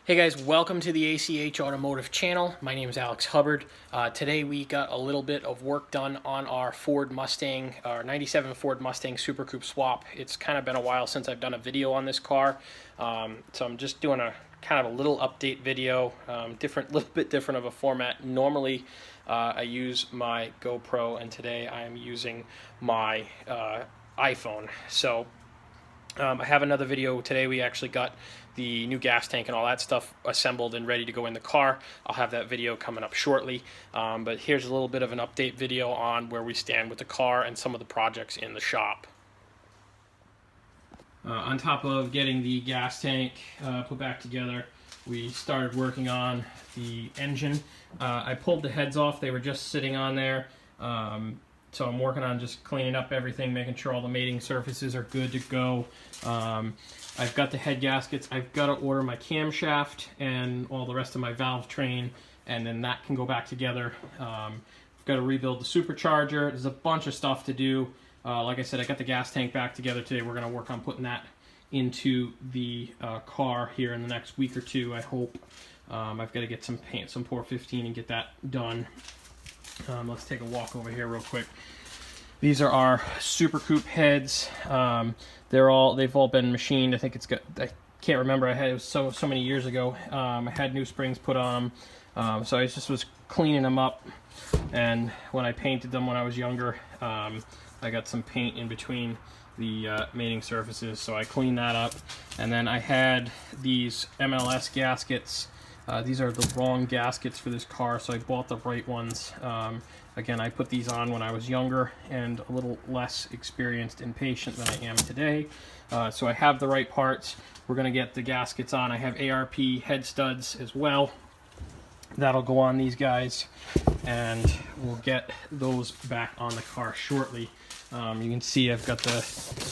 Hey guys, welcome to the ACH Automotive channel. My name is Alex Hubbard. Today we got a little bit of work done on our Ford Mustang, our 97 Ford Mustang Super Coupe swap. It's kind of been a while since I've done a video on this car, so I'm just doing a kind of a little update video, little bit different of a format. Normally I use my GoPro, and today I'm using my iPhone. So I have another video today. We actually got the new gas tank and all that stuff assembled and ready to go in the car. I'll have that video coming up shortly. But here's a little bit of an update video on where we stand with the car and some of the projects in the shop. On top of getting the gas tank put back together, we started working on the engine. I pulled the heads off. They were just sitting on there. So I'm working on just cleaning up everything, making sure all the mating surfaces are good to go. I've got the head gaskets. I've got to order my camshaft and all the rest of my valve train, and then that can go back together. I've got to rebuild the supercharger. There's a bunch of stuff to do. Like I said, I got the gas tank back together today. We're going to work on putting that into the car here in the next week or two, I hope. I've got to get some paint, some Pour 15, and get that done. Let's take a walk over here real quick. These are our Super Coupe heads. They've all been machined. I think I can't remember. It was so many years ago. I had new springs put on them, so I just was cleaning them up. And when I painted them when I was younger, I got some paint in between the mating surfaces, so I cleaned that up. And then I had these MLS gaskets. These are the wrong gaskets for this car, so I bought the right ones. Again, I put these on when I was younger and a little less experienced and patient than I am today. So I have the right parts. We're going to get the gaskets on. I have ARP head studs as well. That'll go on these guys, and we'll get those back on the car shortly. You can see I've got the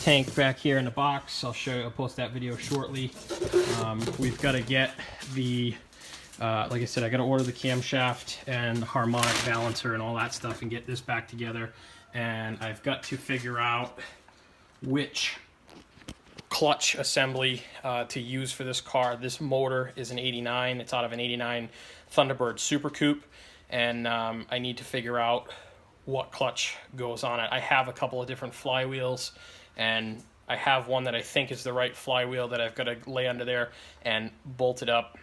tank back here in the box. I'll post that video shortly. We've got to get the like I said, I got to order the camshaft and the harmonic balancer and all that stuff and get this back together. And I've got to figure out which clutch assembly to use for this car. This motor is an 89. It's out of an 89 Thunderbird Super Coupe, and I need to figure out what clutch goes on it. I have a couple of different flywheels, and I have one that I think is the right flywheel that I've got to lay under there and bolt it up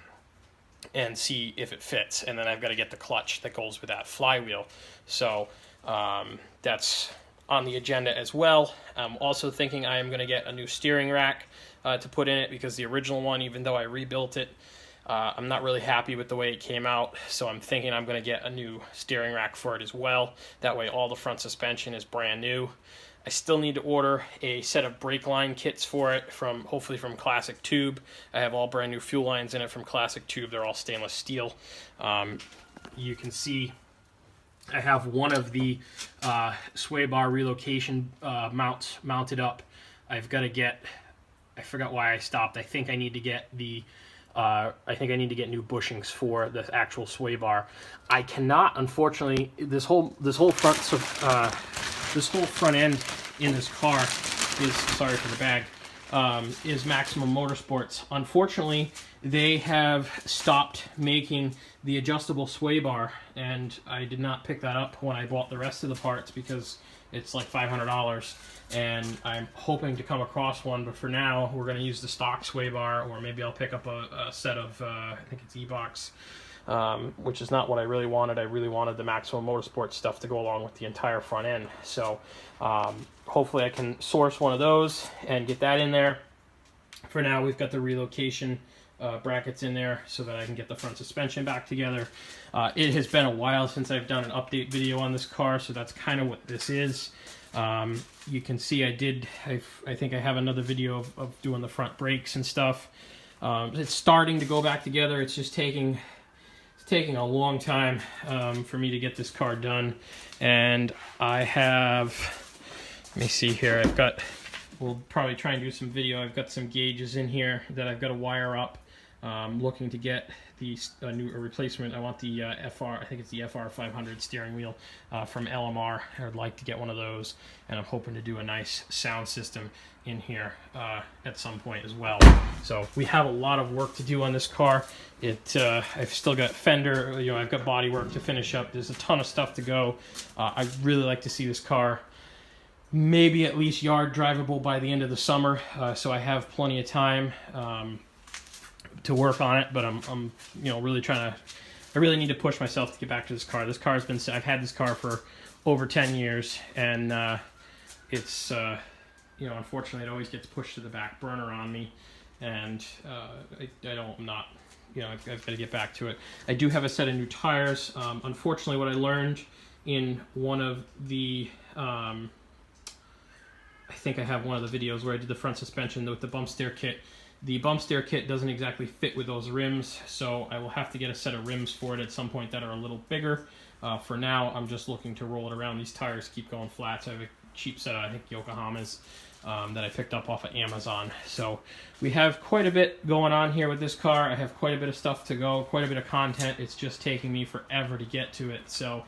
and see if it fits, and then I've got to get the clutch that goes with that flywheel. So that's on the agenda as well. I'm also thinking I am going to get a new steering rack to put in it, because the original one, even though I rebuilt it, I'm not really happy with the way it came out, so I'm thinking I'm going to get a new steering rack for it as well. That way all the front suspension is brand new. I still need to order a set of brake line kits for it, hopefully from Classic Tube. I have all brand new fuel lines in it from Classic Tube. They're all stainless steel. You can see I have one of the sway bar relocation mounts mounted up. I've got to get, I forgot why I stopped. I think I need to get the new bushings for the actual sway bar. I cannot, unfortunately, this whole front end in this car is, sorry for the bag, is Maximum Motorsports. Unfortunately, they have stopped making the adjustable sway bar, and I did not pick that up when I bought the rest of the parts because it's like $500, and I'm hoping to come across one, but for now we're going to use the stock sway bar, or maybe I'll pick up a set of, I think it's E-Box, which is not what I really wanted. I really wanted the Maximum Motorsports stuff to go along with the entire front end. So hopefully I can source one of those and get that in there. For now, we've got the relocation brackets in there so that I can get the front suspension back together. It has been a while since I've done an update video on this car, so that's kind of what this is. You can see I think I have another video of doing the front brakes and stuff. It's starting to go back together. It's just taking a long time for me to get this car done. And I have, let me see here, we'll probably try and do some video. I've got some gauges in here that I've got to wire up. Looking to get the new replacement. I want the FR, I think it's the FR 500 steering wheel from LMR. I would like to get one of those, and I'm hoping to do a nice sound system in here at some point as well. So we have a lot of work to do on this car. I've still got fender, I've got body work to finish up. There's a ton of stuff to go. I'd really like to see this car maybe at least yard drivable by the end of the summer, so I have plenty of time to work on it. But I'm really trying to. I really need to push myself to get back to this car. This car's been. I've had this car for over 10 years, and it's unfortunately it always gets pushed to the back burner on me, and I'm not. I've got to get back to it. I do have a set of new tires. Unfortunately, what I learned in one of the I think I have one of the videos where I did the front suspension with the bump steer kit. The bump steer kit doesn't exactly fit with those rims, so I will have to get a set of rims for it at some point that are a little bigger. For now, I'm just looking to roll it around. These tires keep going flat, so I have a cheap set of, I think, Yokohamas that I picked up off of Amazon. So we have quite a bit going on here with this car. I have quite a bit of stuff to go, quite a bit of content. It's just taking me forever to get to it. So,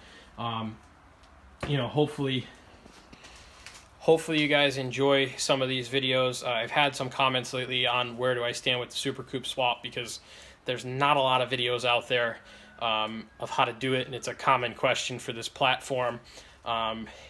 hopefully you guys enjoy some of these videos. I've had some comments lately on where do I stand with the Super Coupe swap, because there's not a lot of videos out there of how to do it, and it's a common question for this platform.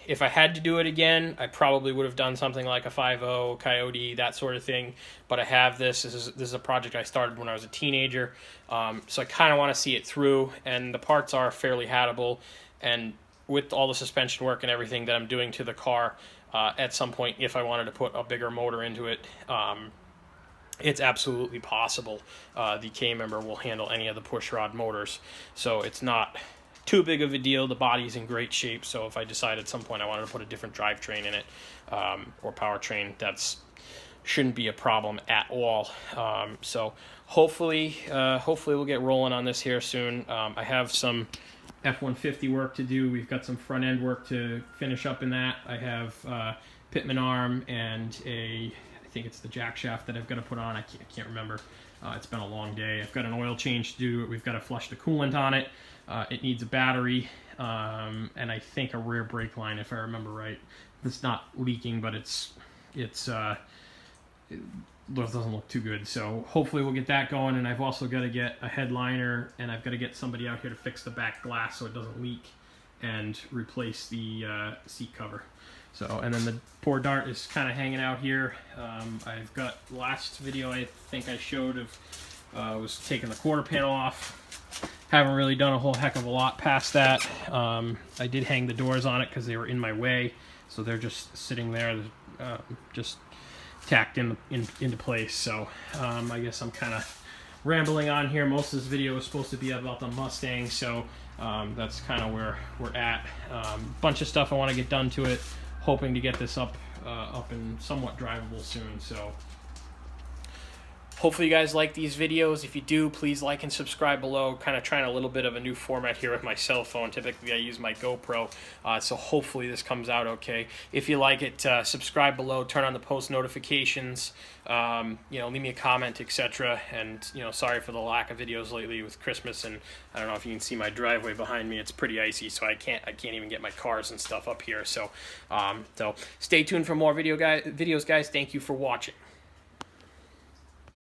If I had to do it again, I probably would have done something like a 5.0, Coyote, that sort of thing. But I have this. This is a project I started when I was a teenager, so I kind of want to see it through, and the parts are fairly hackable. And with all the suspension work and everything that I'm doing to the car, at some point, if I wanted to put a bigger motor into it, it's absolutely possible. The K-member will handle any of the pushrod motors, so it's not too big of a deal. The body's in great shape, so if I decide at some point I wanted to put a different drivetrain in it, or powertrain, that's shouldn't be a problem at all. So hopefully we'll get rolling on this here soon. I have some F-150 work to do. We've got some front end work to finish up in that. I have Pitman arm and I think it's the jack shaft that I've got to put on. I can't remember. It's been a long day. I've got an oil change to do. We've got to flush the coolant on it. It needs a battery and I think a rear brake line, if I remember right. It's not leaking, but it doesn't look too good. So hopefully we'll get that going, and I've also got to get a headliner, and I've got to get somebody out here to fix the back glass so it doesn't leak, and replace the seat cover. So, and then the poor Dart is kind of hanging out here. I've got last video I think I showed of was taking the quarter panel off. Haven't really done a whole heck of a lot past that. I did hang the doors on it because they were in my way, so they're just sitting there, just tacked into place. So I guess I'm kind of rambling on here. Most of this video is supposed to be about the Mustang, so that's kind of where we're at. Bunch of stuff I want to get done to it, hoping to get this up and somewhat drivable soon. So hopefully you guys like these videos. If you do, please like and subscribe below. Kind of trying a little bit of a new format here with my cell phone. Typically I use my GoPro, so hopefully this comes out okay. If you like it, subscribe below, turn on the post notifications, leave me a comment, etc. And sorry for the lack of videos lately with Christmas, and I don't know if you can see my driveway behind me. It's pretty icy, so I can't even get my cars and stuff up here. So so stay tuned for more videos, guys. Thank you for watching.